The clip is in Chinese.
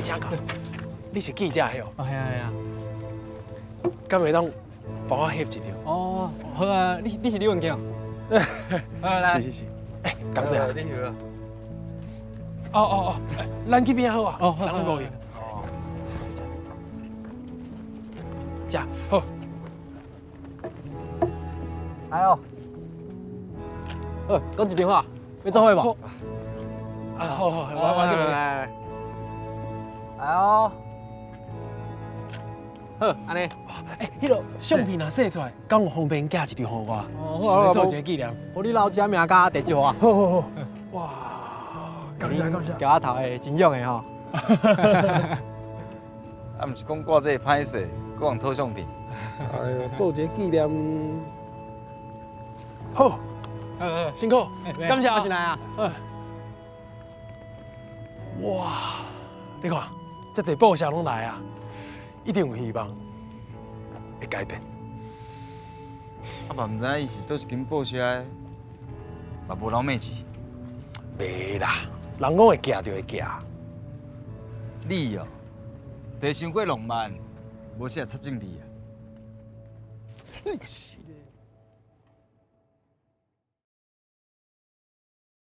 请教，你是记者的哦？系啊。敢会当帮我翕一张？哦，好啊，你是李文强？好来。是。哎，讲这啊。你好啊。哦，咱去边好啊？哦，好。咱去无去。哦。食好。来哦。讲一电话，要做伙无？啊，好，我去。来哦。好，安尼。哎，迄个相片若洗出来，敢有方便寄一张互我？哦，想要做一个纪念。互你老家名甲地址啊。好。哇，感谢。脚仔头的真勇的吼。啊，毋是讲挂这个歹势，搁人偷相片。哎呦，做一个纪念。好，辛苦，感谢啊。来啊。哇，你看，这侪报社拢来啊，一定有希望会改变。啊，嘛毋知影伊是倒一间报社的，嘛无人面子。袂啦，人讲会寄就会寄。你哦，地伤过浪漫，无适合插进你啊。